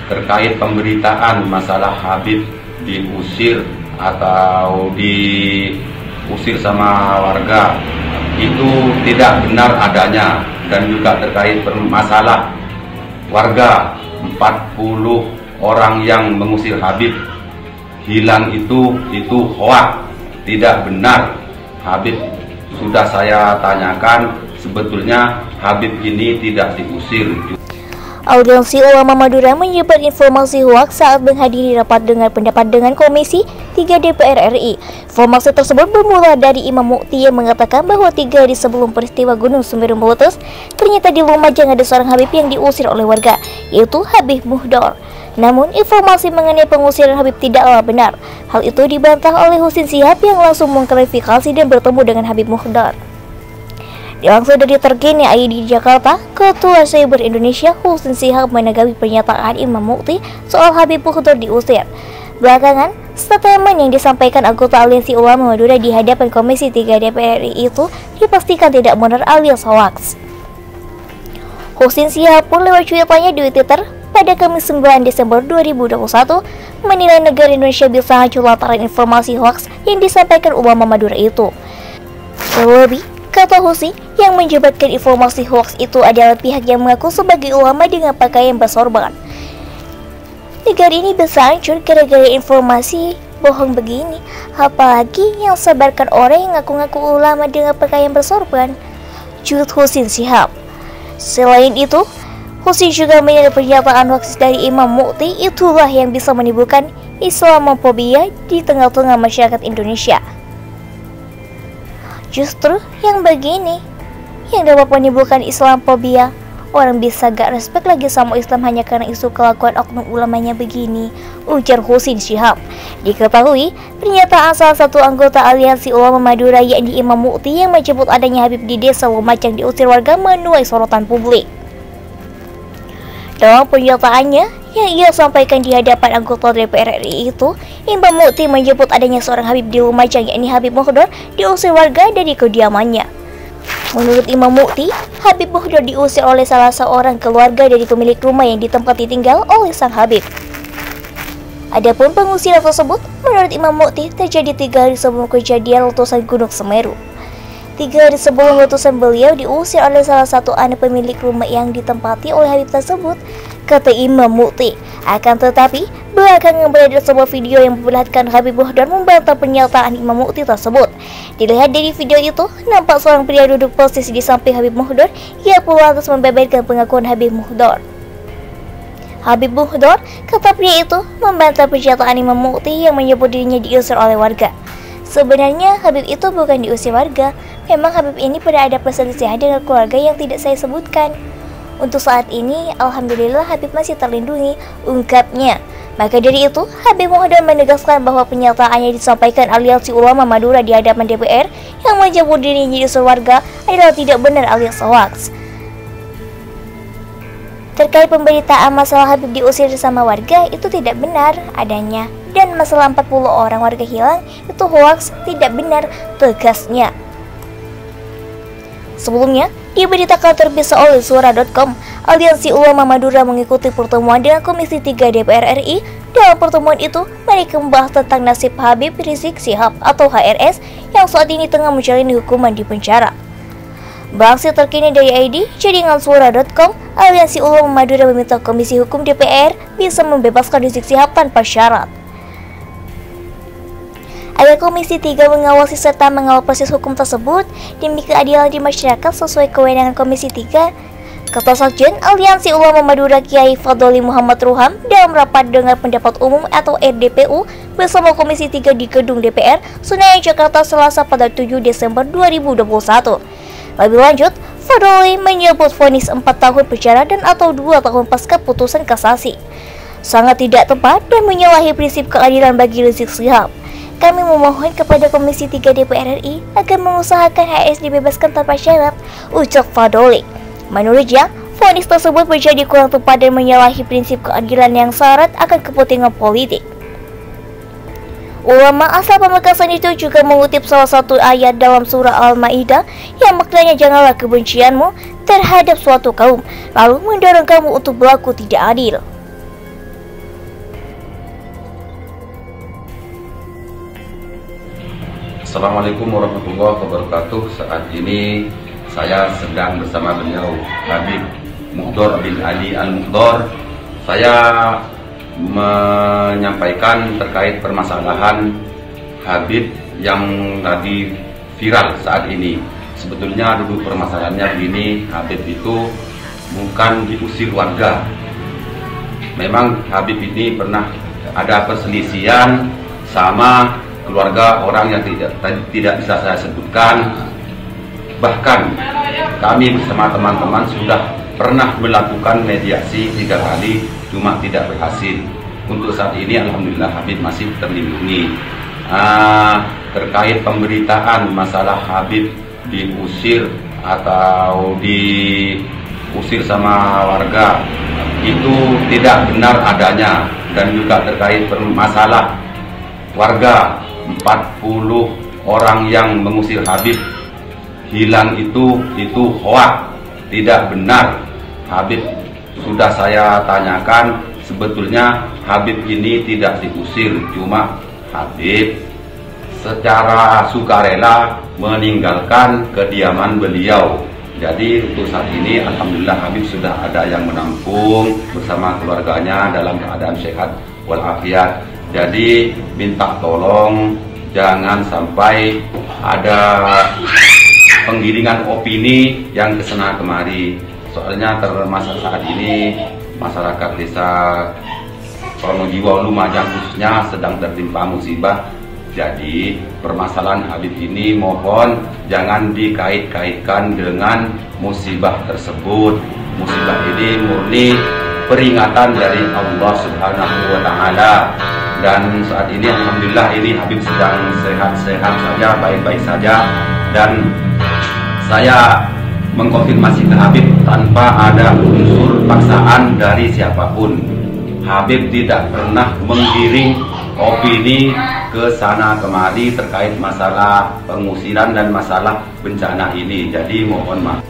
terkait pemberitaan masalah Habib diusir atau diusir sama warga, itu tidak benar adanya. Dan juga terkait masalah warga 40 orang yang mengusir Habib hilang, itu hoak, tidak benar. Habib sudah saya tanyakan, sebetulnya Habib ini tidak diusir. Aliansi Ulama Madura menyebar informasi hoaks saat menghadiri rapat dengar pendapat dengan Komisi 3 DPR RI. Informasi tersebut bermula dari Imam Mukti yang mengatakan bahwa 3 hari sebelum peristiwa Gunung Semeru meletus, ternyata di Lumajang ada seorang Habib yang diusir oleh warga, yaitu Habib Muhdor. Namun, informasi mengenai pengusiran Habib tidaklah benar. Hal itu dibantah oleh Husin Shihab yang langsung mengklarifikasi dan bertemu dengan Habib Muhdor. Langsung dari Terkini ID di Jakarta, Ketua Cyber Indonesia Husin Shihab menanggapi pernyataan Imam Mukti soal Habib Muhdor diusir. Belakangan, statement yang disampaikan anggota Aliansi Ulama Madura di hadapan Komisi 3 DPR RI itu dipastikan tidak benar alias hoaks. Husin Shihab pun lewat cuitannya di Twitter pada Kamis 9 Desember 2021 menilai negara Indonesia bisa hancur lantaran informasi hoaks yang disampaikan Ulama Madura itu. Terlebih, kata Husin, yang menjabatkan informasi hoaks itu adalah pihak yang mengaku sebagai ulama dengan pakaian bersorban. Negara ini bisa hancur gara-gara informasi bohong begini, apalagi yang sebarkan orang yang ngaku-ngaku ulama dengan pakaian bersorban, ujar Husin Shihab. Selain itu, Husin juga menilai pernyataan hoaks dari Imam Mukti itulah yang bisa menimbulkan Islamofobia di tengah-tengah masyarakat Indonesia. Justru yang begini yang dapat menimbulkan Islamofobia. Orang bisa gak respect lagi sama Islam hanya karena isu kelakuan oknum ulamanya begini, ujar Husin Shihab. Diketahui, pernyataan salah satu anggota Aliansi Ulama Madura yakni Imam Mukti yang menyebut adanya Habib di desa Lumajang diusir warga menuai sorotan publik. Dalam pernyataannya yang ia sampaikan di hadapan anggota DPR RI itu, Imam Mukti menyebut adanya seorang Habib di Lumajang yakni Habib Muhdor diusir warga dari kediamannya. Menurut Imam Mukti, Habib Muhdor diusir oleh salah seorang keluarga dari pemilik rumah yang ditempati tinggal oleh sang Habib. Adapun pengusiran tersebut, menurut Imam Mukti, terjadi 3 hari sebelum kejadian letusan Gunung Semeru. 3 hari sebelum letusan beliau diusir oleh salah satu anak pemilik rumah yang ditempati oleh Habib tersebut, kata Imam Mukti. Akan tetapi, belakangan beredar sebuah video yang memperlihatkan Habib Muhdor membantah pernyataan Imam Mukti tersebut. Dilihat dari video itu, nampak seorang pria duduk persis di samping Habib Muhdor. Ia pun lantas membeberkan pengakuan Habib Muhdor. Habib Muhdor, kata pria itu, membantah pernyataan Imam Mukti yang menyebut dirinya diusir oleh warga. Sebenarnya Habib itu bukan diusir warga. Memang Habib ini pernah ada perselisihan dengan keluarga yang tidak saya sebutkan. Untuk saat ini, alhamdulillah Habib masih terlindungi, ungkapnya. Maka dari itu, Habib Muhdor menegaskan bahwa pernyataannya disampaikan Aliansi Ulama Madura di hadapan DPR yang menyebut dirinya diusir warga adalah tidak benar alias hoaks. Terkait pemberitaan masalah Habib diusir sama warga, itu tidak benar adanya. Dan masalah 40 orang warga hilang, itu hoaks, tidak benar, tegasnya. Sebelumnya, diberitakan terpisah oleh suara.com, Aliansi Ulama Madura mengikuti pertemuan dengan Komisi 3 DPR RI. Dalam pertemuan itu, mereka membahas tentang nasib Habib Rizik Shihab atau HRS yang saat ini tengah menjalani hukuman di penjara. Bahasa terkini dari ID, jaringan suara.com, Aliansi Ulama Madura meminta Komisi Hukum DPR bisa membebaskan Rizik Shihab tanpa syarat. Agar Komisi 3 mengawasi serta mengawal proses hukum tersebut demi keadilan di masyarakat sesuai kewenangan Komisi 3, kata Sekjen Aliansi Ulama Madura Kiai Fadoli Muhammad Ruham dalam rapat dengar pendapat umum atau RDPU bersama Komisi 3 di Gedung DPR, Senayan, Jakarta, Selasa pada 7 Desember 2021. Lebih lanjut, Fadoli menyebut vonis 4 tahun penjara dan atau 2 tahun pasca putusan kasasi sangat tidak tepat dan menyalahi prinsip keadilan bagi Rizik Shihab. Kami memohon kepada Komisi 3 DPR RI agar mengusahakan HS dibebaskan tanpa syarat, ucap Fadoli. Menurutnya, vonis tersebut menjadi kurang tepat dan menyalahi prinsip keadilan yang syarat akan kepentingan politik. Ulama asal Pamekasan itu juga mengutip salah satu ayat dalam surah Al-Maidah yang maknanya janganlah kebencianmu terhadap suatu kaum, lalu mendorong kamu untuk berlaku tidak adil. Assalamualaikum warahmatullahi wabarakatuh. Saat ini saya sedang bersama beliau Habib Mukhdor bin Ali Al-Mukhdor. Saya menyampaikan terkait permasalahan Habib yang lagi viral saat ini. Sebetulnya duduk permasalahannya begini, Habib itu bukan diusir warga. Memang Habib ini pernah ada perselisihan sama keluarga orang yang tidak bisa saya sebutkan. Bahkan kami bersama teman-teman sudah pernah melakukan mediasi 3 kali, cuma tidak berhasil. Untuk saat ini alhamdulillah Habib masih terlindungi. Terkait pemberitaan masalah Habib diusir atau diusir sama warga, itu tidak benar adanya. Dan juga terkait masalah warga 40 orang yang mengusir Habib hilang, itu hoak, tidak benar. Habib sudah saya tanyakan, sebetulnya Habib ini tidak diusir, cuma Habib secara sukarela meninggalkan kediaman beliau. Jadi untuk saat ini alhamdulillah Habib sudah ada yang menampung bersama keluarganya dalam keadaan sehat walafiat. Jadi minta tolong jangan sampai ada penggiringan opini yang kesana kemari. Soalnya termasuk saat ini masyarakat desa Pronojiwo Lumajang khususnya sedang tertimpa musibah. Jadi permasalahan Habib ini mohon jangan dikait-kaitkan dengan musibah tersebut. Musibah ini murni peringatan dari Allah Subhanahu wa Ta'ala. Dan saat ini alhamdulillah ini Habib sedang sehat-sehat saja, baik-baik saja. Dan saya mengkonfirmasi ke Habib tanpa ada unsur paksaan dari siapapun. Habib tidak pernah menggiring opini ke sana kemari terkait masalah pengusiran dan masalah bencana ini. Jadi mohon maaf.